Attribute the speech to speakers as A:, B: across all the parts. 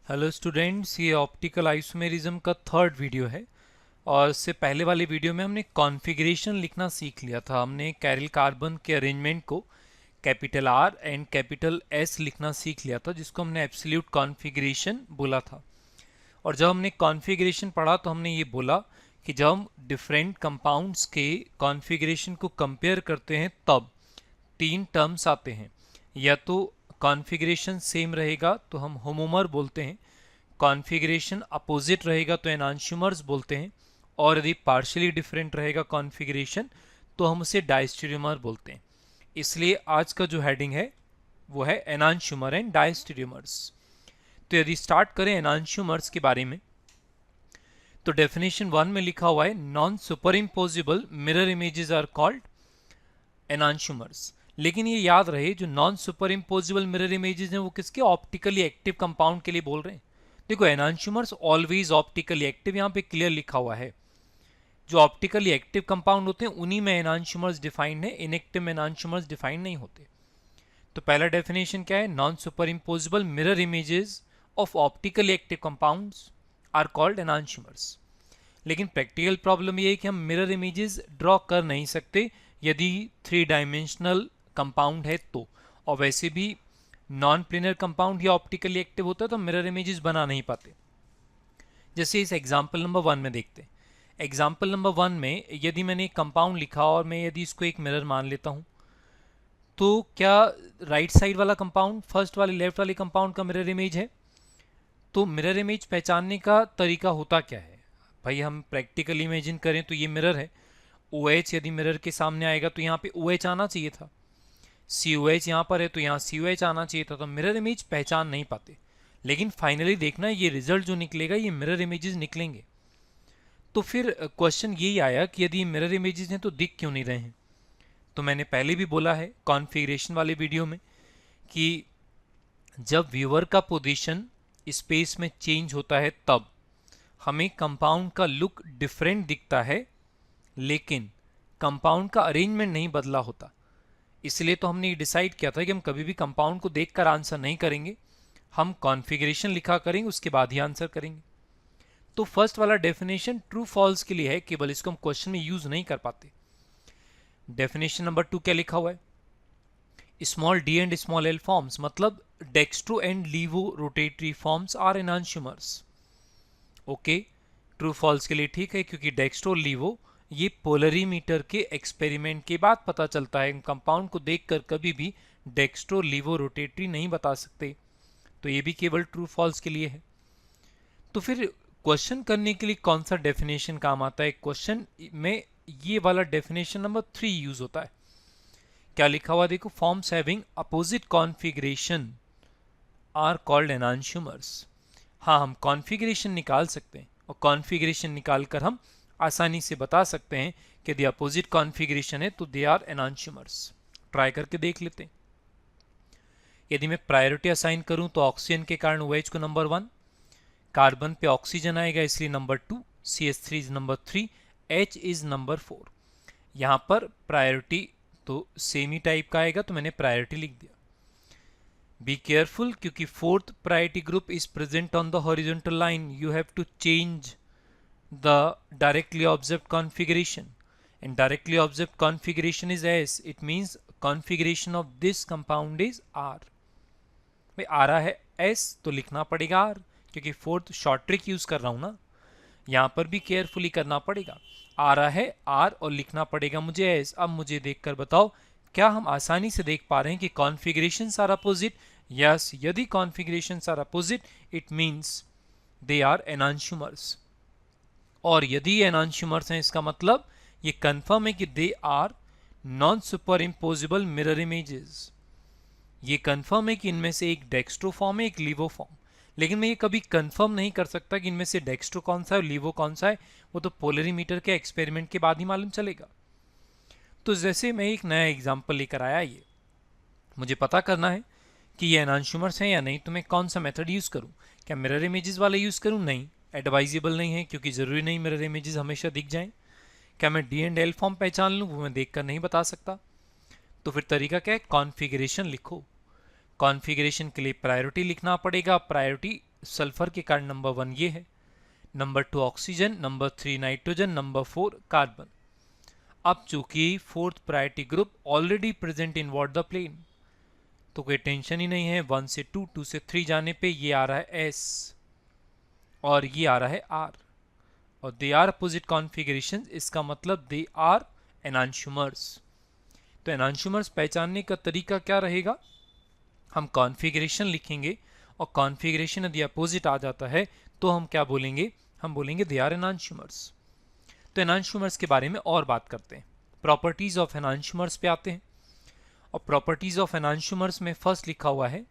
A: Hello students, ये optical isomerism का third video है। और इससे पहले वाले वीडियो में हमने कॉन्फ़िगरेशन लिखना सीख लिया था। हमने कैरल कार्बन के अरेंजमेंट को capital R and capital S लिखना सीख लिया था, जिसको हमने एब्सोल्यूट कॉन्फ़िगरेशन बोला था। और जब हमने कॉन्फ़िगरेशन पढ़ा तो हमने ये बोला कि जब हम डिफरेंट कंपाउंड्स के कॉन्फ़िगरेशन को कंपेयर करते हैं तब तीन टर्म्स आते हैं। या तो कॉन्फ़िगरेशन सेम रहेगा तो हम होमोमर बोलते हैं, कॉन्फ़िगरेशन अपोजिट रहेगा तो एनांशियोमर्स बोलते हैं, और यदि पार्शियली डिफरेंट रहेगा कॉन्फ़िगरेशन तो हम उसे डायस्टेरियोमर बोलते हैं। इसलिए आज का जो हेडिंग है वो है एनांशियोमर एंड डायस्टेरियोमर्स। तो यदि स्टार्ट करें एनांशियोमर्स के बारे में, तो डेफिनेशन 1 में लिखा हुआ है non super imposable mirror images are called enantiomers. लेकिन ये याद रहे, जो non super imposable mirror images हैं वो किसके, ऑप्टिकली एक्टिव कंपाउंड के लिए बोल रहे हैं। देखो, एनांशियोमर्स ऑलवेज ऑप्टिकली एक्टिव यहाँ पे क्लियर लिखा हुआ है। जो ऑप्टिकली एक्टिव कंपाउंड होते हैं उन्हीं में एनांशियोमर्स डिफाइंड है, इनएक्टिव में एनांशियोमर्स डिफाइंड नहीं होते। तो पहला डेफिनेशन क्या है, non super imposable mirror images of optically active compounds are called enantiomers. लेकिन प्रैक्टिकल प्रॉब्लम ये है कि हम मिरर इमेजेस ड्रॉ कर नहीं सकते यदि थ्री डायमेंशनल कंपाउंड है तो। और वैसे भी नॉन प्लेनर कंपाउंड या ऑप्टिकली एक्टिव होता है तो मिरर इमेजेस बना नहीं पाते। जैसे इस एग्जाम्पल नंबर 1 में देखते हैं। एग्जाम्पल नंबर 1 में यदि मैंने एक कंपाउंड लिखा और मैं यदि इसको एक मिरर मान लेता हूँ, तो क्या राइट साइड वाला कंपाउंड फर्स्ट वाले लेफ्ट वाले कंपाउंड का मिरर इमेज है? तो मिरर इमेज पहचानने का तरीका होता क्या है भाई, हम प्रैक्टिकल इमेजिन करें तो ये मिरर है। OH यदि मिरर के सामने आएगा तो यहाँ पे OH आना चाहिए था। COH यहाँ पर है तो यहाँ COH आना चाहिए था। तो मिरर इमेज पहचान नहीं पाते, लेकिन फाइनली देखना ये रिजल्ट जो निकलेगा ये मिरर इमेजेस निकलेंगे। तो फिर क्वेश्चन यही आया कि यदि मिरर इमेजेस हैं तो दिख क्यों नहीं रहे हैं। तो मैंने पहले भी बोला है कॉन्फ़िगरेशन वाले वीडियो में कि जब व्यूअर का पोजीशन स्पेस में चेंज होता है तब हमें कंपाउंड का लुक डिफरेंट दिखता है, लेकिन कंपाउंड का अरेंजमेंट नहीं बदला होता। इसलिए तो हमने ये डिसाइड किया था कि हम कभी भी कंपाउंड को देखकर आंसर नहीं करेंगे, हम कॉन्फ़िगरेशन लिखा करेंगे उसके बाद ही आंसर करेंगे। तो फर्स्ट वाला डेफिनेशन ट्रू फॉल्स के लिए है, केवल इसको हम क्वेश्चन में यूज नहीं कर पाते। डेफिनेशन नंबर 2 क्या लिखा हुआ है, small D and small L forms, मतलब dextro and laevo rotatory forms are enantiomers. Okay, true false के लिए ठीक है, क्योंकि डेक्स्ट्रो लीवो ये पोलरीमीटर के एक्सपेरिमेंट के बाद पता चलता है। कंपाउंड को देखकर कभी भी डेक्स्ट्रो लीवो रोटेटरी नहीं बता सकते। तो ये भी केवल ट्रू फॉल्स के लिए है। तो फिर क्वेश्चन करने के लिए कौन सा डेफिनेशन काम आता है? क्वेश्चन में ये वाला डेफिनेशन नंबर 3 यूज होता है। क्या लिखा हुआ देखो, forms having opposite configuration are called enantiomers. हाँ, हम कॉन्फ़िगरेशन निकाल सकते हैं और कॉन्फ़िगरेशन निकालकर हम आसानी से बता सकते हैं कि यदि अपोजिट कॉन्फ़िगरेशन है तो दे आर एनांशियोमर्स। ट्राई करके देख लेते हैं। यदि मैं प्रायोरिटी असाइन करूं तो ऑक्सीजन के कारण OH को नंबर 1, कार्बन पे ऑक्सीजन आएगा इसलिए number 2, CH3 is number 3, H is number 4। यहां पर प्रायोरिटी तो सेम ही टाइप का आएगा तो मैंने प्रायोरिटी लिख दिया। बी केयरफुल, क्योंकि fourth priority group is present on the horizontal line, you have to change the directly observed configuration, and directly observed configuration is S. It means configuration of this compound is R. भाई आ रहा है S तो लिखना पड़ेगा R, क्योंकि fourth short trick use कर रहा हूं ना। यहां पर भी केयरफुली करना पड़ेगा। आ रहा है R और लिखना पड़ेगा मुझे S। अब मुझे देखकर बताओ, क्या हम आसानी से देख पा रहे हैं कि कॉन्फ़िगरेशन आर अपोजिट? यस, यदि configuration are opposite it means they are enantiomers. और यदि एनांशियोमर्स हैं इसका मतलब ये कंफर्म है कि they are non super imposable mirror images. ये कंफर्म है कि इनमें से एक डेक्स्ट्रो फॉर्म है, एक लीवो फॉर्म। लेकिन मैं ये कभी कंफर्म नहीं कर सकता कि इनमें से डेक्स्ट्रो कौन सा है और लीवो कौन सा है, वो तो पोलरीमीटर के एक्सपेरिमेंट के बाद ही मालूम चलेगा। तो जैसे मैं एक नया एग्जाम्पल लेकर आया, ये मुझे पता करना है कि ये एनांशियोमर्स हैं या नहीं, तो मैं कौन सा मेथड यूज़ करूँ? क्या मिरर इमेजेस वाला यूज़ करूँ? नहीं, एडवाइजेबल नहीं है, क्योंकि ज़रूरी नहीं मिरर इमेजेस हमेशा दिख जाएं। क्या मैं डी एंड एल फॉर्म पहचान लूँ? वो मैं देखकर नहीं बता सकता। तो फिर तरीका क्या है, कॉन्फ़िगरेशन लिखो। कॉन्फ़िगरेशन के लिए प्रायोरिटी लिखना पड़ेगा। प्रायोरिटी सल्फर के कारण नंबर 1 ये है, number 2 oxygen, number 3 nitrogen, number 4 carbon. अब चूंकि fourth priority group already present in what the plane, तो कोई टेंशन ही नहीं है। 1 से 2, 2 से 3 जाने पे ये आ रहा है S और ये आ रहा है R, और दे आर अपोजिट कॉन्फ़िगरेशन, इसका मतलब दे आर एनांशुमर्स। तो एनांशुमर्स पहचानने का तरीका क्या रहेगा, हम कॉन्फ़िगरेशन लिखेंगे और कॉन्फ़िगरेशन यदि अपोजिट आ जाता है तो हम क्या बोलेंगे, हम बोलेंगे दे आर एनांशुमर्स। तो एनांशुमर्स के बारे में और बात करते हैं, प्रॉपर्टीज ऑफ एनांशुमर्स पे आते हैं। और प्रॉपर्टीज ऑफ एनांशुमर्स में फर्स्ट लिखा हुआ है,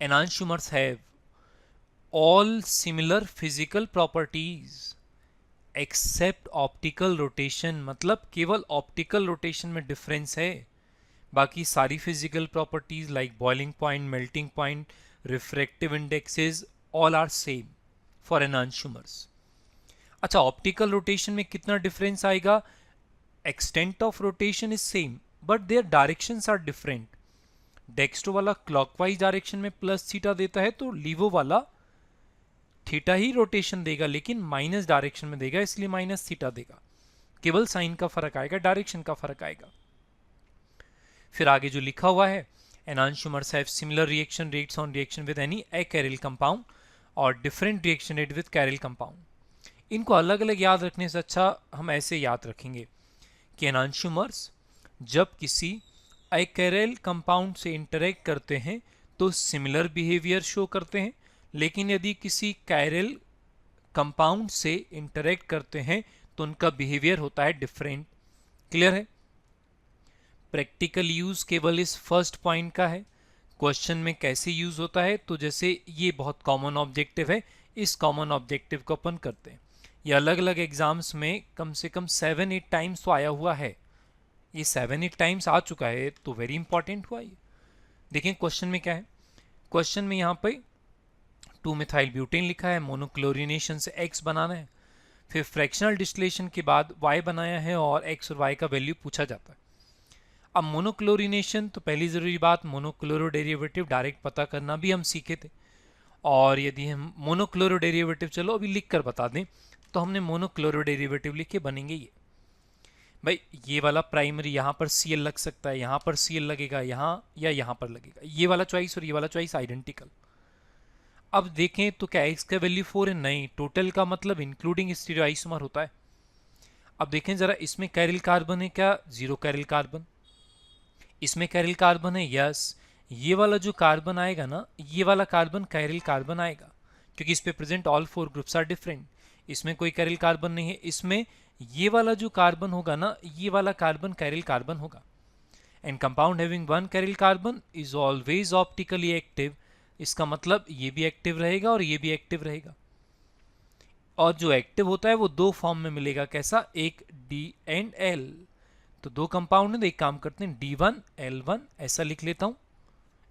A: enantiomers have all similar physical properties except optical rotation, मतलब केवल ऑप्टिकल रोटेशन में डिफरेंस है, बाकी सारी physical properties like boiling point, melting point, refractive indexes all are same for enantiomers. अच्छा, ऑप्टिकल रोटेशन में कितना डिफरेंस आएगा, extent of rotation is same but their directions are different. Dextro वाला clockwise direction में plus theta देता है, तो लीवो वाला थीटा ही रोटेशन देगा लेकिन माइनस डायरेक्शन में देगा, इसलिए माइनस थीटा देगा। केवल साइन का फर्क आएगा, डायरेक्शन का फर्क आएगा। फिर आगे जो लिखा हुआ है, enantiomers have similar reaction rates on reaction with any achiral compound और different reaction rate with chiral compound. इनको अलग अलग याद रखने से अच्छा हम ऐसे याद रखेंगे कि एनांशुमर्स जब किसी अकैरियल कंपाउंड से इंटरेक्ट करते हैं तो सिमिलर बिहेवियर शो करते हैं, लेकिन यदि किसी कैरियल कंपाउंड से इंटरेक्ट करते हैं तो उनका बिहेवियर होता है डिफरेंट। क्लियर है? प्रैक्टिकल यूज केवल इस फर्स्ट पॉइंट का है। क्वेश्चन में कैसे यूज होता है, तो जैसे ये बहुत कॉमन ऑब्जेक्टिव है, इस कॉमन ऑब्जेक्टिव को अपन करते हैं। ये अलग अलग एग्जाम्स में कम से कम 7-8 टाइम्स तो आया हुआ है, ये 7-8 टाइम्स आ चुका है, तो वेरी इंपॉर्टेंट हुआ ये। देखें क्वेश्चन में क्या है, क्वेश्चन में यहाँ पे 2 मिथाइल ब्यूटेन लिखा है, मोनोक्लोरिनेशन से X बनाना है, फिर फ्रैक्शनल डिस्टिलेशन के बाद Y बनाया है और X और Y का वैल्यू पूछा जाता है। अब मोनोक्लोरिनेशन, तो पहली जरूरी बात, मोनोक्लोरो डेरिवेटिव डायरेक्ट पता करना भी हम सीखे थे, और यदि हम मोनोक्लोरो डेरिवेटिव, चलो अभी लिख कर बता दें, तो हमने मोनोक्लोरो डेरिवेटिव लिखे, बनेंगे ये। भाई ये वाला प्राइमरी यहाँ पर Cl लग सकता है, यहाँ पर Cl लगेगा, यहाँ या यहाँ पर लगेगा, ये वाला चॉइस और ये वाला चॉइस आइडेंटिकल। अब देखें तो क्या X का वैल्यू 4 है, नहीं, टोटल का मतलब इंक्लूडिंग स्टीरियोआइसोमर होता है। अब देखें जरा, इसमें कैरिल कार्बन है क्या, 0 कैरिल कार्बन, इसमें कैरिल कार्बन है, यस, ये वाला जो कार्बन आएगा ना, ये वाला कार्बन कैरिल कार्बन आएगा, क्योंकि इस पे present all 4 groups are different. इसमें कोई कैरिल कार्बन नहीं है, इसमें ये वाला जो कार्बन होगा ना, ये वाला कार्बन कैरिल कार्बन होगा। And compound having 1 chiral carbon is always optically active, इसका मतलब ये भी एक्टिव रहेगा और ये भी एक्टिव रहेगा। और जो एक्टिव होता है वो 2 फॉर्म में मिलेगा, कैसा, एक D एंड L, तो 2 कंपाउंड है, तो एक काम करते हैं D1 L1 ऐसा लिख लेता हूं,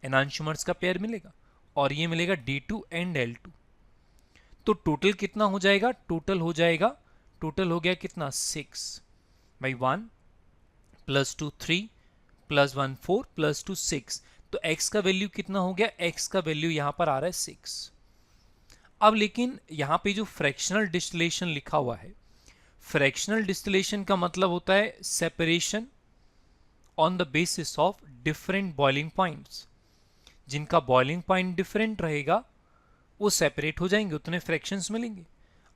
A: एनांशुमर्स का पेयर मिलेगा, और ये मिलेगा D2 एंड L2। तो टोटल कितना हो जाएगा, टोटल हो जाएगा, टोटल हो गया कितना, 6 बाई 1 प्लस 2 3 प्लस 1 4 प्लस 2 6, तो x का वैल्यू कितना हो गया, x का वैल्यू यहां पर आ रहा है 6। अब लेकिन यहां पे जो फ्रैक्शनल डिस्टिलेशन लिखा हुआ है, फ्रैक्शनल डिस्टिलेशन का मतलब होता है separation on the basis of different boiling points. जिनका बॉइलिंग पॉइंट डिफरेंट रहेगा वो सेपरेट हो जाएंगे, उतने फ्रैक्शंस मिलेंगे।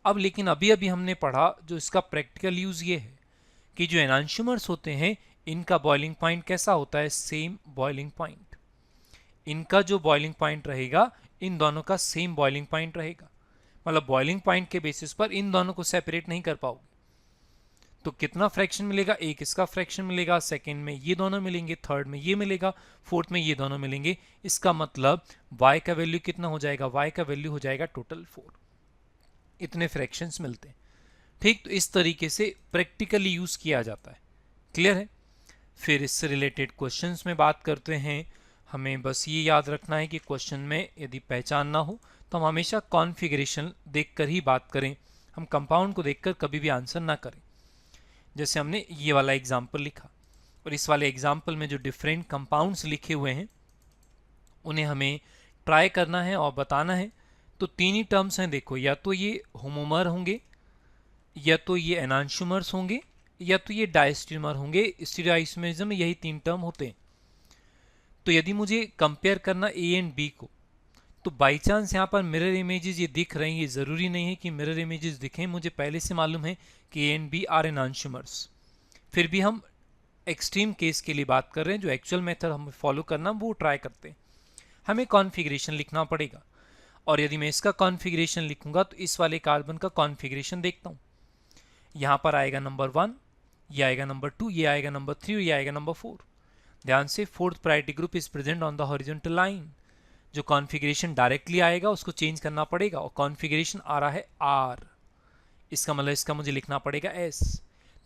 A: अब लेकिन अभी अभी हमने पढ़ा, जो इसका प्रैक्टिकल यूज ये है कि जो एनांशुमर्स होते हैं इनका बॉइलिंग पॉइंट कैसा होता है, सेम बॉइलिंग पॉइंट। इनका जो बॉइलिंग पॉइंट रहेगा, इन दोनों का सेम बॉइलिंग पॉइंट रहेगा, मतलब बॉइलिंग पॉइंट के बेसिस पर इन दोनों को सेपरेट नहीं कर पाओगे। तो कितना फ्रैक्शन मिलेगा, एक इसका फ्रैक्शन मिलेगा, सेकंड में ये दोनों मिलेंगे, थर्ड में ये मिलेगा, फोर्थ में ये दोनों मिलेंगे। इसका मतलब y का वैल्यू कितना हो जाएगा, y का वैल्यू हो जाएगा टोटल 4, इतने फ्रैक्शंस मिलते हैं। ठीक, तो इस तरीके से प्रैक्टिकली यूज किया जाता है। क्लियर है? फिर इससे रिलेटेड क्वेश्चंस में बात करते हैं। हमें बस ये याद रखना है कि क्वेश्चन में यदि पहचान ना हो तो हम हमेशा कॉन्फ़िगरेशन देखकर ही बात करें, हम कंपाउंड को देखकर कभी भी आंसर ना करें। जैसे हमने ये वाला एग्जाम्पल लिखा, और इस वाले एग्जाम्पल में जो डिफरेंट कंपाउंड्स लिखे हुए हैं उन्हें हमें ट्राई करना है और बताना है। तो तीन ही टर्म्स हैं देखो, या तो ये होमोमर होंगे, या तो ये एनांशुमर्स होंगे, या तो ये डायस्ट्रीमर होंगे। स्टीरियोआइसोमेरिज्म में यही तीन टर्म होते हैं। तो यदि मुझे कंपेयर करना ए एंड बी को, तो बाई चांस यहाँ पर मिरर इमेजेस ये दिख रही हैं, ये ज़रूरी नहीं है कि मिरर इमेजेस दिखें। मुझे पहले से मालूम है कि ए एंड बी आर एनांशुमर्स। फिर भी हम एक्सट्रीम केस के लिए बात कर रहे हैं, जो एक्चुअल मेथड हमें फॉलो करना वो ट्राई करते हैं। हमें कॉन्फ़िगरेशन लिखना पड़ेगा, और यदि मैं इसका कॉन्फ़िगरेशन लिखूंगा तो इस वाले कार्बन का कॉन्फ़िगरेशन देखता हूँ। यहाँ पर आएगा नंबर 1, ये आएगा नंबर 2, ये आएगा नंबर 3 और ये आएगा नंबर 4। ध्यान से, fourth priority group is present on the horizontal line. जो कॉन्फ़िगरेशन डायरेक्टली आएगा उसको चेंज करना पड़ेगा, और कॉन्फ़िगरेशन आ रहा है आर, इसका मतलब इसका मुझे लिखना पड़ेगा एस।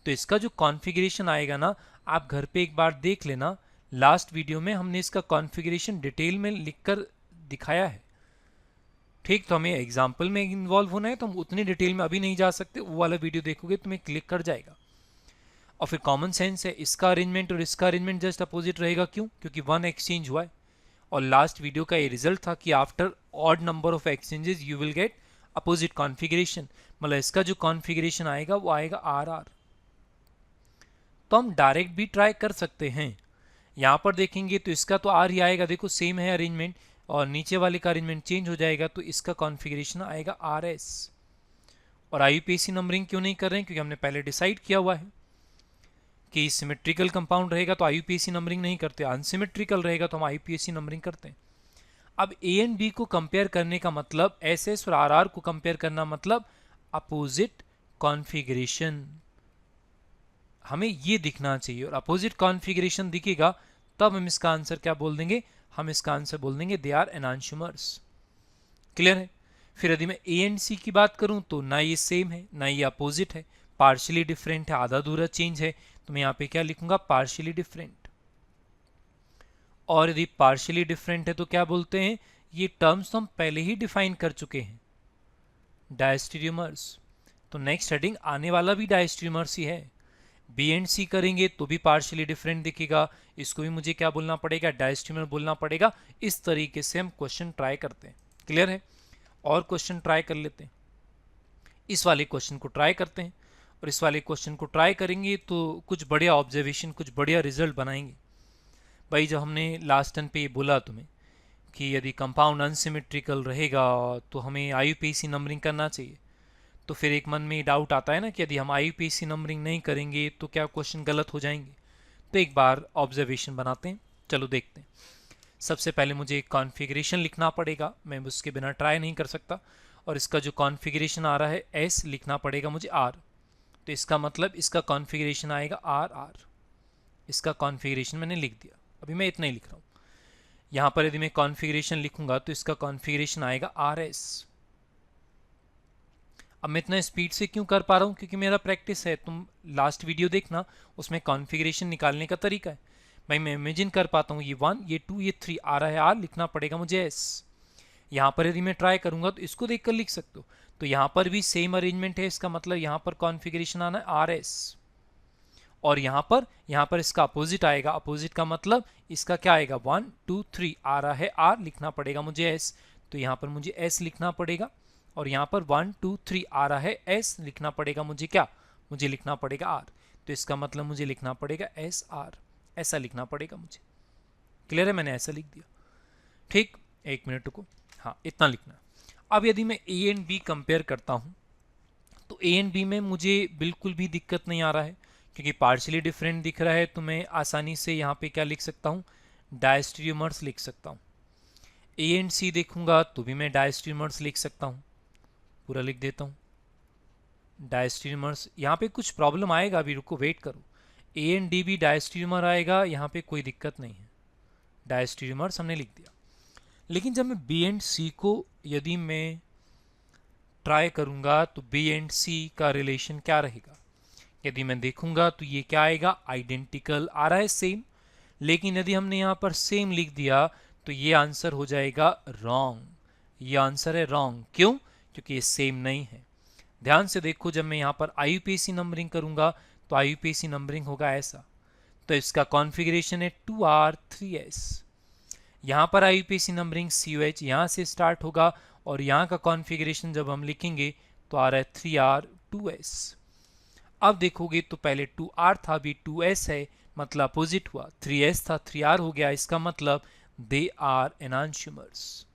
A: तो इसका जो कॉन्फ़िगरेशन आएगा ना, आप घर पे एक बार देख लेना। लास्ट वीडियो में हमने इसका कॉन्फ़िगरेशन डिटेल में लिखकर दिखाया है। ठीक, तो हमें एग्जाम्पल में इन्वॉल्व होना है तो हम उतनी डिटेल में अभी नहीं जा सकते। वो वाला वीडियो देखोगे तुम्हें क्लिक कर जाएगा। और फिर कॉमन सेंस है, इसका अरेंजमेंट और इसका अरेंजमेंट जस्ट अपोजिट रहेगा। क्यों? क्योंकि 1 एक्सचेंज हुआ है। और लास्ट वीडियो का ये रिजल्ट था कि after odd number of exchanges you will get opposite configuration. मतलब इसका जो कॉन्फ़िगरेशन आएगा वो आएगा आर आर। तो हम डायरेक्ट भी ट्राई कर सकते हैं। यहाँ पर देखेंगे तो इसका तो आर ही आएगा, देखो सेम है अरेंजमेंट, और नीचे वाले का अरेंजमेंट चेंज हो जाएगा तो इसका कॉन्फ़िगरेशन आएगा आर एस। और आईयूपीएसी नंबरिंग क्यों नहीं कर रहे हैं? क्योंकि हमने पहले डिसाइड किया हुआ है कि सिमेट्रिकल कंपाउंड रहेगा तो आईयूपीएसी नंबरिंग नहीं करते, अनसिमेट्रिकल रहेगा तो हम आईयूपीएसी नंबरिंग करते हैं। अब ए एंड बी को कंपेयर करने का मतलब, एस एस और आर आर को कंपेयर करना मतलब अपोजिट कॉन्फ़िगरेशन। हमें ये दिखना चाहिए, और अपोजिट कॉन्फ़िगरेशन दिखेगा तब हम इसका आंसर क्या बोल देंगे? हम इसका आंसर बोल देंगे दे आर एनांशुमर्स। क्लियर है? फिर यदि मैं ए एंड सी की बात करूं तो ना ये सेम है ना ये अपोजिट है, पार्शियली डिफरेंट है, आधा अधूरा चेंज है। तो मैं यहाँ पे क्या लिखूंगा? Partially different. और यदि पार्शियली डिफरेंट है तो क्या बोलते हैं? ये टर्म्स तो हम पहले ही डिफाइन कर चुके हैं, डायस्टीरियोमर्स। तो नेक्स्ट हेडिंग आने वाला भी डायस्टीरियोमर्स ही है। बी एंड सी करेंगे तो भी पार्शियली डिफरेंट दिखेगा, इसको भी मुझे क्या बोलना पड़ेगा? डायस्टीरियोमर बोलना पड़ेगा। इस तरीके से हम क्वेश्चन ट्राई करते हैं। क्लियर है? और क्वेश्चन ट्राई कर लेते हैं। इस वाले क्वेश्चन को ट्राई करते हैं, और इस वाले क्वेश्चन को ट्राई करेंगे तो कुछ बढ़िया ऑब्जर्वेशन, कुछ बढ़िया रिजल्ट बनाएंगे। भाई जब हमने लास्ट टर्न पे ये बोला तुम्हें कि यदि कंपाउंड अनसिमेट्रिकल रहेगा तो हमें आईयूपीएसी नंबरिंग करना चाहिए, तो फिर एक मन में डाउट आता है ना कि यदि हम आईयूपीएसी नंबरिंग नहीं करेंगे तो क्या क्वेश्चन गलत हो जाएंगे। तो एक बार ऑब्जर्वेशन बनाते हैं, चलो देखते हैं। सबसे पहले मुझे एक कॉन्फ़िगरेशन लिखना पड़ेगा, मैं उसके बिना ट्राई नहीं कर सकता। और इसका जो कॉन्फ़िगरेशन आ रहा है एस, लिखना पड़ेगा मुझे आर। तो इसका मतलब इसका कॉन्फ़िगरेशन आएगा आर आर। इसका कॉन्फ़िगरेशन मैंने लिख दिया, अभी मैं इतना ही लिख रहा हूँ। यहाँ पर यदि मैं कॉन्फ़िगरेशन लिखूंगा तो इसका कॉन्फ़िगरेशन आएगा आर एस। अब मैं इतना स्पीड से क्यों कर पा रहा हूँ? क्योंकि मेरा प्रैक्टिस है। तुम लास्ट वीडियो देखना, उसमें कॉन्फ़िगरेशन निकालने का तरीका है। भाई मैं इमेजिन कर पाता हूँ ये 1, ये 2, ये 3 आ रहा है आर, लिखना पड़ेगा मुझे एस। यहाँ पर यदि मैं ट्राई करूँगा तो इसको देखकर लिख सकते हो। तो यहाँ पर भी सेम अरेंजमेंट है, इसका मतलब यहाँ पर कॉन्फ़िगरेशन आना है आर एस। और यहाँ पर इसका अपोजिट आएगा। अपोजिट का मतलब इसका क्या आएगा? 1 2 3 आ रहा है आर, लिखना पड़ेगा मुझे एस। तो यहाँ पर मुझे एस लिखना पड़ेगा। और यहाँ पर 1 2 3 आ रहा है एस, लिखना पड़ेगा मुझे क्या? मुझे लिखना पड़ेगा आर। तो इसका मतलब मुझे लिखना पड़ेगा एस आर, ऐसा लिखना पड़ेगा मुझे। क्लियर है? मैंने ऐसा लिख दिया। ठीक, एक मिनट रुको। हाँ, इतना लिखना। अब यदि मैं ए एंड बी कंपेयर करता हूँ तो ए एंड बी में मुझे बिल्कुल भी दिक्कत नहीं आ रहा है, क्योंकि पार्शियली डिफरेंट दिख रहा है। तो मैं आसानी से यहाँ पे क्या लिख सकता हूँ? डायस्टीरियोमर्स लिख सकता हूँ। ए एंड सी देखूंगा तो भी मैं डायस्टीरियोमर्स लिख सकता हूँ। पूरा लिख देता हूँ डायस्टीरियोमर्स। यहाँ पे कुछ प्रॉब्लम आएगा, अभी रुको, वेट करो। ए एंड डी भी डायस्टीरियोमर आएगा, यहाँ पे कोई दिक्कत नहीं है। डायस्टीरियोमर्स हमने लिख दिया। लेकिन जब मैं बी एंड सी को यदि मैं ट्राई करूँगा तो बी एंड सी का रिलेशन क्या रहेगा? यदि मैं देखूंगा तो ये क्या आएगा? आइडेंटिकल आ रहा है, सेम। लेकिन यदि हमने यहाँ पर सेम लिख दिया तो ये आंसर हो जाएगा रॉन्ग। ये आंसर है रॉन्ग। क्यों? क्योंकि ये सेम नहीं है। ध्यान से देखो, जब मैं यहाँ पर आईयूपीएसी नंबरिंग करूंगा तो आईयूपीएसी नंबरिंग होगा ऐसा। तो इसका कॉन्फ़िगरेशन है 2R3S। यहाँ पर IUPAC नंबरिंग COH यहाँ से स्टार्ट होगा और यहाँ का कॉन्फ़िगरेशन जब हम लिखेंगे तो आ रहा है 3R2S। अब देखोगे तो पहले 2R था, अभी 2S है, मतलब अपोजिट हुआ। 3S था, 3R हो गया, इसका मतलब दे आर एनांशियोमर्स।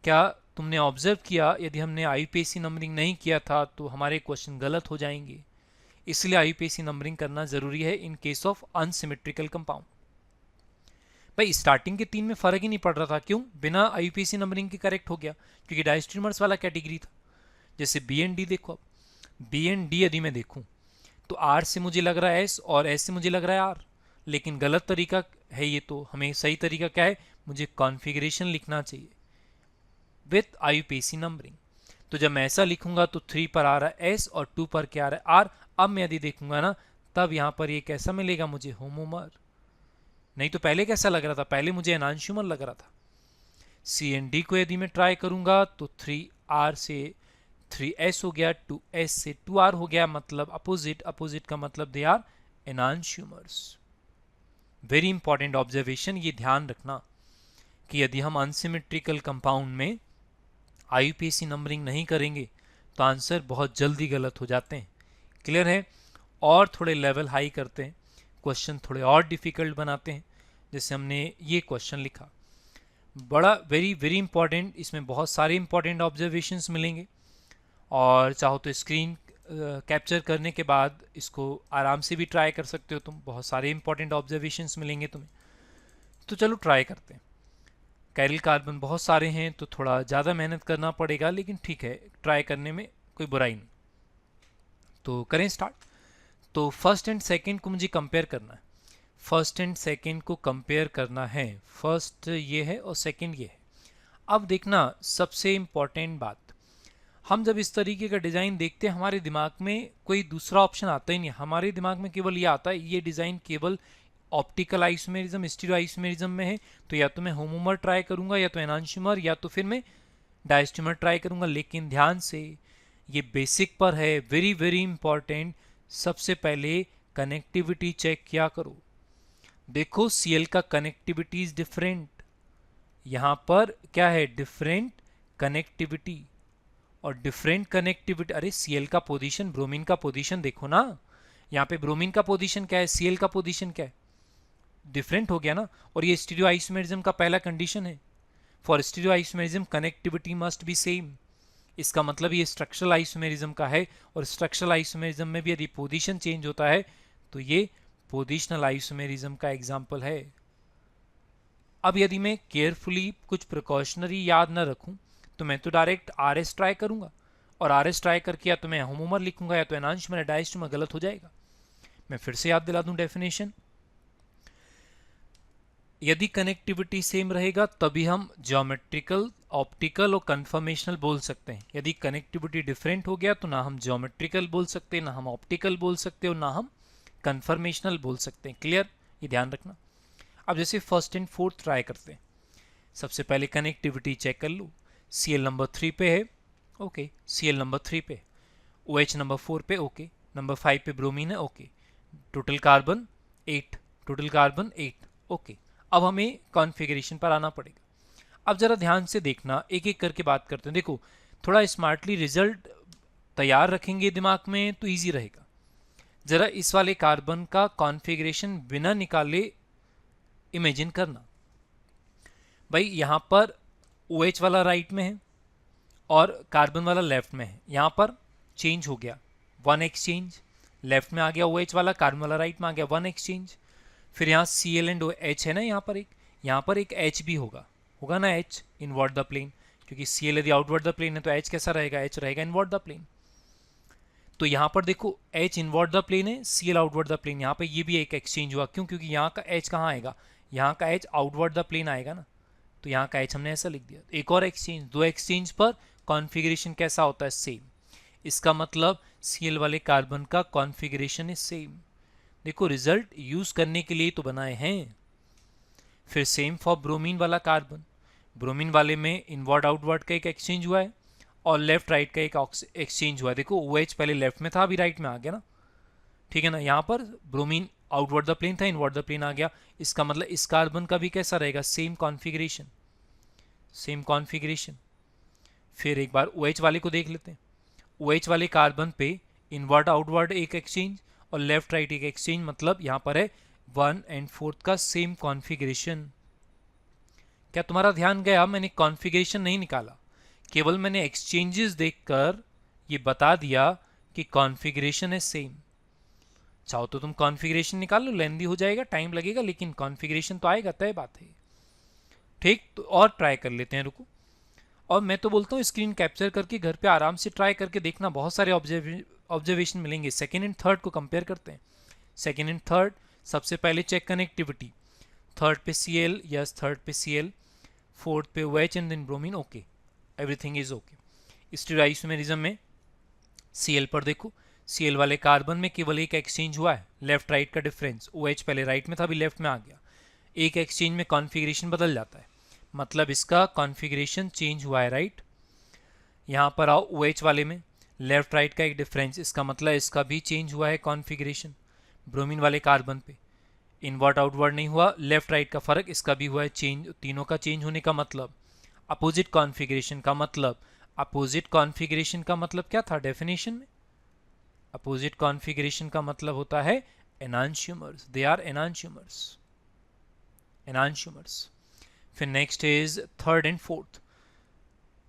A: क्या तुमने ऑब्जर्व किया, यदि हमने IUPAC नंबरिंग नहीं किया था तो हमारे क्वेश्चन गलत हो जाएंगे, इसलिए IUPAC नंबरिंग करना जरूरी है in case of unsymmetrical compound. भाई स्टार्टिंग के 3 में फर्क ही नहीं पड़ रहा था, क्यों? बिना IUPAC नंबरिंग के करेक्ट हो गया, क्योंकि डायस्ट्रीमर्स वाला कैटेगरी था। जैसे बी एंड डी देखो, अब बी एंड डी यदि मैं देखूं तो आर से मुझे लग रहा है एस और एस से मुझे लग रहा है आर, लेकिन गलत तरीका है ये। तो हमें सही तरीका क्या है, मुझे कॉन्फ़िगरेशन लिखना चाहिए विथ IUPAC नंबरिंग। तो जब मैं ऐसा लिखूंगा तो 3 पर आ रहा है एस और 2 पर क्या आ रहा है आर। अब मैं यदि देखूंगा ना, तब यहां पर ये कैसा मिलेगा मुझे, होमोमर। नहीं तो पहले कैसा लग रहा था, पहले मुझे एनांशियोमर लग रहा था। सी एंड डी को यदि मैं ट्राई करूंगा तो 3R से 3S हो गया, 2S से 2R हो गया, मतलब अपोजिट। अपोजिट का मतलब they are enantiomers. Very important observation, ये ध्यान रखना कि यदि हम अनसिमेट्रिकल कंपाउंड में IUPAC नंबरिंग नहीं करेंगे तो आंसर बहुत जल्दी गलत हो जाते हैं। क्लियर है? और थोड़े लेवल हाई करते हैं, क्वेश्चन थोड़े और डिफिकल्ट बनाते हैं। जैसे हमने ये क्वेश्चन लिखा, बड़ा वेरी वेरी इंपॉर्टेंट, इसमें बहुत सारे इंपॉर्टेंट ऑब्जर्वेशंस मिलेंगे, और चाहो तो स्क्रीन कैप्चर करने के बाद इसको आराम से भी ट्राई कर सकते हो तुम, बहुत सारे इंपॉर्टेंट ऑब्जर्वेशंस मिलेंगे तुम्हें। तो चलो ट्राई करते हैं। कैरिल कार्बन बहुत सारे हैं तो थोड़ा ज़्यादा मेहनत करना पड़ेगा, लेकिन ठीक है, ट्राई करने में कोई बुराई नहीं। तो करें स्टार्ट। तो फर्स्ट एंड सेकंड को मुझे कंपेयर करना है, फर्स्ट एंड सेकंड को कंपेयर करना है। फर्स्ट ये है और सेकंड ये है। अब देखना सबसे इंपॉर्टेंट बात, हम जब इस तरीके का डिज़ाइन देखते हैं हमारे दिमाग में कोई दूसरा ऑप्शन आता ही नहीं, हमारे दिमाग में केवल ये आता है ये डिज़ाइन केवल ऑप्टिकल आइसोमेरिज्म, स्टीरियो आइसोमेरिज्म में है, तो या तो मैं होमोमर ट्राई करूंगा, या तो एनांशियोमर, या तो फिर मैं डायस्ट्रीमर ट्राई करूंगा। लेकिन ध्यान से ये बेसिक पर है, वेरी वेरी इंपॉर्टेंट। सबसे पहले कनेक्टिविटी चेक किया करो। देखो Cl का कनेक्टिविटी इज डिफरेंट, यहां पर क्या है, डिफरेंट कनेक्टिविटी। और डिफरेंट कनेक्टिविटी, अरे Cl का पोजीशन, ब्रोमीन का पोजीशन देखो ना, यहाँ पे ब्रोमीन का पोजीशन क्या है, Cl का पोजीशन क्या है, डिफरेंट हो गया ना। और ये स्टीरियो आइसोमेरिज्म का पहला कंडीशन है, for stereo isomerism connectivity must be same. इसका मतलब ये स्ट्रक्चरल आइसोमेरिज्म का है, और स्ट्रक्चरल आइसोमेरिज्म में भी यदि पोजीशन चेंज होता है तो ये पोजिशनल आइसोमेरिज्म का एग्जाम्पल है। अब यदि मैं केयरफुली कुछ प्रिकॉशनरी याद न रखूं तो मैं तो डायरेक्ट RS ट्राई करूंगा, और RS ट्राई करके या तो मैं होमोमर लिखूंगा या तो एनांशियोमर या डायस्ट्रोमर, गलत हो जाएगा। मैं फिर से याद दिला दूं डेफिनेशन, यदि कनेक्टिविटी सेम रहेगा तभी हम ज्योमेट्रिकल, ऑप्टिकल और कन्फर्मेशनल बोल सकते हैं। यदि कनेक्टिविटी डिफरेंट हो गया तो ना हम ज्योमेट्रिकल बोल सकते, ना हम ऑप्टिकल बोल सकते और ना हम कन्फर्मेशनल बोल सकते हैं। क्लियर? ये ध्यान रखना। अब जैसे फर्स्ट एंड फोर्थ ट्राई करते हैं, सबसे पहले कनेक्टिविटी चेक कर लो। Cl नंबर 3 पे है, ओके, Cl नंबर 3 पे, OH नंबर 4 पे, ओके, नंबर 5 पे ब्रोमीन है, okay, total carbon 8, total carbon 8, okay. अब हमें कॉन्फ़िगरेशन पर आना पड़ेगा। अब जरा ध्यान से देखना, एक एक करके बात करते हैं। देखो थोड़ा स्मार्टली रिजल्ट तैयार रखेंगे दिमाग में तो इजी रहेगा। जरा इस वाले कार्बन का कॉन्फ़िगरेशन बिना निकाले इमेजिन करना। भाई यहाँ पर OH वाला राइट में है और कार्बन वाला लेफ्ट में है, यहाँ पर चेंज हो गया, वन एक्सचेंज, लेफ्ट में आ गया OH वाला, कार्बन वाला राइट में आ गया, वन एक्सचेंज। फिर यहाँ Cl एंड H है ना, यहाँ पर एक H भी होगा ना, H इनवर्ट द प्लेन, क्योंकि Cl यदि आउटवर्ड द प्लेन है तो H कैसा रहेगा, H रहेगा इनवर्ट द प्लेन। तो यहाँ पर देखो H इनवर्ट द प्लेन है, Cl आउटवर्ड द प्लेन, यहाँ पे ये भी एक एक्सचेंज हुआ, क्यों? क्योंकि यहाँ का H कहाँ आएगा, यहाँ का H आउटवर्ड द प्लेन आएगा ना, तो यहाँ का H हमने ऐसा लिख दिया। एक और एक्सचेंज, दो एक्सचेंज पर कॉन्फ़िगरेशन कैसा होता है, सेम। इसका मतलब Cl वाले कार्बन का कॉन्फ़िगरेशन इज सेम। देखो रिजल्ट यूज करने के लिए तो बनाए हैं। फिर सेम फॉर ब्रोमीन वाला कार्बन, ब्रोमीन वाले में इनवर्ट आउटवर्ड का एक एक्सचेंज हुआ है और लेफ्ट राइट का एक एक्सचेंज हुआ है। देखो OH पहले लेफ्ट में था, अभी राइट में आ गया ना, ठीक है ना। यहाँ पर ब्रोमीन आउटवर्ड द प्लेन था, इनवर्ड द प्लेन आ गया। इसका मतलब इस कार्बन का भी कैसा रहेगा, सेम कॉन्फ़िगरेशन, सेम कॉन्फ़िगरेशन। फिर एक बार OH वाले को देख लेते हैं। OH वाले कार्बन पे इनवर्ड आउटवर्ड एक एक्सचेंज और लेफ्ट राइट एक एक्सचेंज, मतलब यहाँ पर है 1 and 4 का सेम कॉन्फ़िगरेशन। क्या तुम्हारा ध्यान गया, मैंने कॉन्फ़िगरेशन नहीं निकाला, केवल मैंने एक्सचेंजेस देखकर ये बता दिया कि कॉन्फ़िगरेशन है सेम। चाहो तो तुम कॉन्फ़िगरेशन निकाल लो, लेंदी हो जाएगा, टाइम लगेगा, लेकिन कॉन्फ़िगरेशन तो आएगा, तय बात है। ठीक, तो और ट्राई कर लेते हैं, रुको। और मैं तो बोलता हूँ स्क्रीन कैप्चर करके घर पे आराम से ट्राई करके देखना, बहुत सारे ऑब्जर्वेशन मिलेंगे। सेकेंड एंड थर्ड को कंपेयर करते हैं। सेकेंड एंड थर्ड, सबसे पहले चेक कनेक्टिविटी। थर्ड पे Cl, यस थर्ड पे Cl, फोर्थ पे OH and then bromine, okay, everything is okay. Stereoisomerism में Cl पर देखो, Cl वाले कार्बन में केवल एक एक्सचेंज हुआ है, लेफ्ट राइट का डिफरेंस। OH पहले राइट में था, अभी लेफ्ट में आ गया, एक एक्सचेंज में कॉन्फ़िगरेशन बदल जाता है, मतलब इसका कॉन्फ़िगरेशन चेंज हुआ है, राइट। यहाँ पर आओ OH वाले में लेफ्ट राइट का एक डिफरेंस, इसका मतलब इसका भी चेंज हुआ है कॉन्फ़िगरेशन। ब्रोमीन वाले कार्बन पे इनवर्ट आउटवर्ड नहीं हुआ, लेफ्ट राइट का फर्क, इसका भी हुआ है चेंज। तीनों का चेंज होने का मतलब अपोजिट कॉन्फ़िगरेशन का मतलब, अपोजिट कॉन्फ़िगरेशन का मतलब क्या था डेफिनेशन में, अपोजिट कॉन्फ़िगरेशन का मतलब होता है enantiomers, they are enantiomers, enantiomers. फिर next is third and fourth.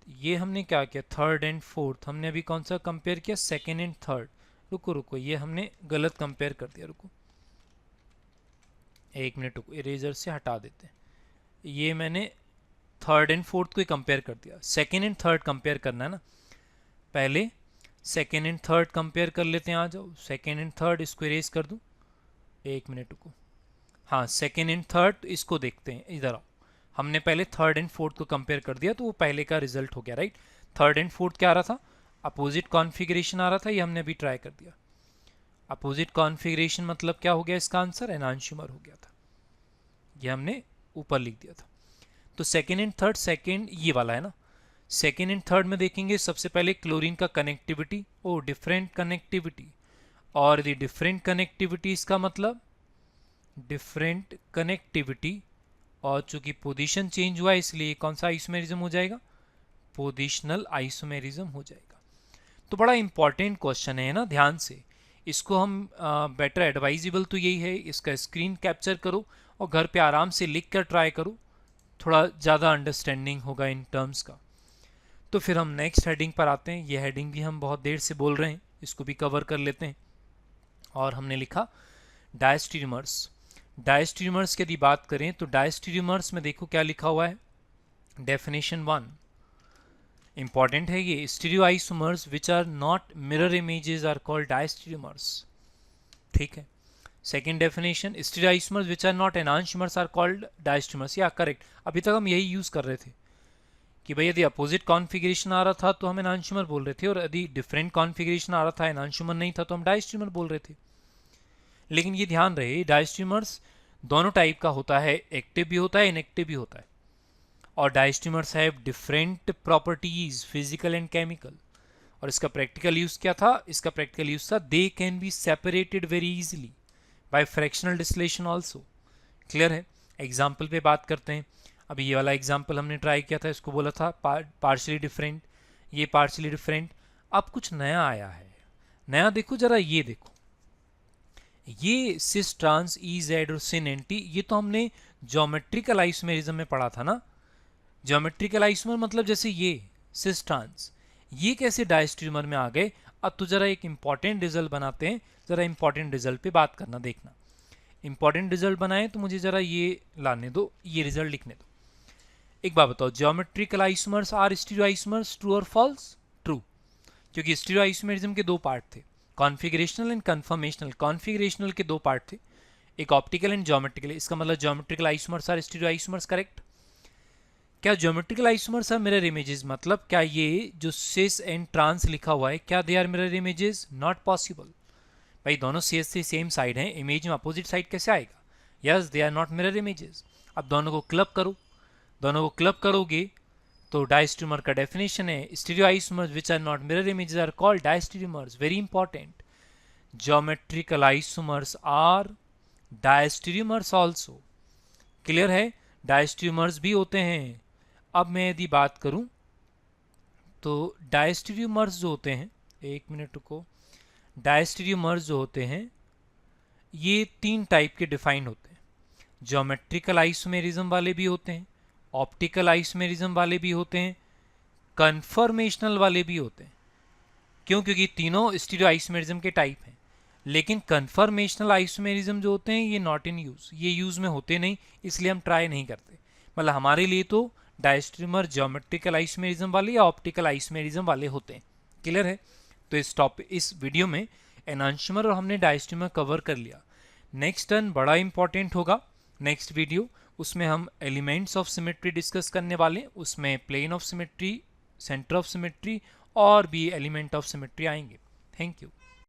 A: ये हमने क्या किया, थर्ड एंड फोर्थ हमने अभी कौन सा कंपेयर किया, सेकेंड एंड थर्ड। रुको रुको, ये हमने गलत कंपेयर कर दिया, रुको एक मिनट, रुको इरेजर से हटा देते हैं। ये मैंने थर्ड एंड फोर्थ को ही कंपेयर कर दिया, सेकेंड एंड थर्ड कंपेयर करना है ना, पहले सेकेंड एंड थर्ड कंपेयर कर लेते हैं। आ जाओ, सेकेंड एंड थर्ड, इसको इरेज कर दूं, एक मिनट रुको। हाँ, सेकेंड एंड थर्ड इसको देखते हैं, इधर आओ। हमने पहले थर्ड एंड फोर्थ को कंपेयर कर दिया, तो वो पहले का रिजल्ट हो गया, राइट। थर्ड एंड फोर्थ क्या आ रहा था, अपोजिट कॉन्फ़िगरेशन आ रहा था, ये हमने अभी ट्राई कर दिया। अपोजिट कॉन्फ़िगरेशन मतलब क्या हो गया, इसका आंसर एनांशियोमर हो गया था, ये हमने ऊपर लिख दिया था। तो सेकेंड एंड थर्ड, सेकेंड ये वाला है ना, सेकेंड एंड थर्ड में देखेंगे सबसे पहले क्लोरीन का कनेक्टिविटी, ओ डिफरेंट कनेक्टिविटी, और यदि डिफरेंट कनेक्टिविटी इसका मतलब डिफरेंट कनेक्टिविटी, और चूंकि पोजीशन चेंज हुआ है इसलिए कौन सा आइसोमेरिज्म हो जाएगा, पोजिशनल आइसोमेरिज्म हो जाएगा। तो बड़ा इंपॉर्टेंट क्वेश्चन है ना, ध्यान से इसको हम बेटर एडवाइजेबल तो यही है, इसका स्क्रीन कैप्चर करो और घर पे आराम से लिख कर ट्राई करो, थोड़ा ज़्यादा अंडरस्टैंडिंग होगा इन टर्म्स का। तो फिर हम नेक्स्ट हेडिंग पर आते हैं। ये हेडिंग भी हम बहुत देर से बोल रहे हैं, इसको भी कवर कर लेते हैं। और हमने लिखा डायस्टीरियमर्स। डायस्टीरियमर्स की यदि बात करें तो डायस्टीरियमर्स में देखो क्या लिखा हुआ है, डेफिनेशन 1 इंपॉर्टेंट है ये, stereoisomers which are not mirror images are called diastereomers, ठीक है। Second definition, stereoisomers which are not enantiomers are called diastereomers, या करेक्ट। अभी तक हम यही यूज कर रहे थे कि भाई यदि अपोजिट कॉन्फ़िगरेशन आ रहा था तो हम एनांशियोमर बोल रहे थे, और यदि डिफरेंट कॉन्फ़िगरेशन आ रहा था, एनांशियोमर नहीं था, तो हम डायस्टीरियमर बोल रहे थे। लेकिन ये ध्यान रहे, डायस्टीरियमर्स दोनों टाइप का होता है, एक्टिव भी होता है, इनएक्टिव भी होता है। और diastereomers have different properties, physical and chemical. और इसका प्रैक्टिकल यूज क्या था, इसका प्रैक्टिकल यूज था they can be separated very easily by fractional distillation also. Clear है। एग्जाम्पल पे बात करते हैं। अभी ये वाला एग्जाम्पल हमने ट्राई किया था, इसको बोला था पार्शियली डिफरेंट, ये पार्शियली डिफरेंट। अब कुछ नया आया है, नया देखो जरा, ये देखो, ये सिस ट्रांस ई जेड और सिन एंटी, ये तो हमने ज्योमेट्रिकल आइसोमेरिज्म में पढ़ा था ना। ज्योमेट्रिकल आइसोमर मतलब जैसे ये सिस ट्रांस, ये कैसे डायस्टीरियमर में आ गए। अब तो जरा एक इंपॉर्टेंट रिजल्ट बनाते हैं, जरा इंपॉर्टेंट रिजल्ट पे बात करना, देखना। इंपॉर्टेंट रिजल्ट बनाए तो मुझे जरा ये लाने दो, ये रिजल्ट लिखने दो। एक बात बताओ, geometrical isomers are stereo isomers, true और फॉल्स, ट्रू, क्योंकि स्टीरियो आइसोमेरिज्म के दो पार्ट थे, कॉन्फिगरेशनल एंड कन्फर्मेशनल। कॉन्फिगरेशनल के दो पार्ट थे, एक ऑप्टिकल एंड ज्योमेट्रिकल, इसका मतलब geometrical isomers are stereo isomers, correct. क्या geometrical isomers are mirror images, मतलब क्या ये जो सिस एंड ट्रांस लिखा हुआ है, क्या they are mirror images, not possible. भाई दोनों सिस से सेम साइड हैं, इमेज में अपोजिट साइड कैसे आएगा, yes they are not mirror images. अब दोनों को क्लब करो, दोनों को क्लब करोगे तो डायस्टीरियमर का डेफिनेशन है, stereo isomers which are not mirror images are called diastereomers. Very important, geometrical isomers are diastereomers also. Clear है, डायस्टेरियोमर्स भी होते हैं। अब मैं यदि बात करूं तो डायस्टेरियोमर्स जो होते हैं, एक मिनट रुको, डायस्टेरियोमर्स जो होते हैं ये 3 टाइप के डिफाइन होते हैं। ज्योमेट्रिकल आइसोमेरिज्म वाले भी होते हैं, ऑप्टिकल आइसोमेरिज्म वाले भी होते हैं, कन्फर्मेशनल वाले भी होते हैं। क्यों? क्योंकि तीनों स्टीरियो आइसोमेरिज्म के टाइप हैं। लेकिन कन्फर्मेशनल आइसोमेरिज्म जो होते हैं ये नॉट इन यूज, ये यूज में होते नहीं, इसलिए हम ट्राई नहीं करते। मतलब हमारे लिए तो डायस्ट्रीमर ज्योमेट्रिकल आइसोमेरिज्म वाले या ऑप्टिकल आइसोमेरिज्म वाले होते हैं। क्लियर है? तो इस वीडियो में एनांशिमर और हमने डायस्ट्रीमर कवर कर लिया। नेक्स्ट टर्न बड़ा इंपॉर्टेंट होगा, नेक्स्ट वीडियो, उसमें हम एलिमेंट्स ऑफ सिमेट्री डिस्कस करने वाले हैं। उसमें plane of symmetry, centre of symmetry और भी एलिमेंट ऑफ सिमेट्री आएंगे। Thank you.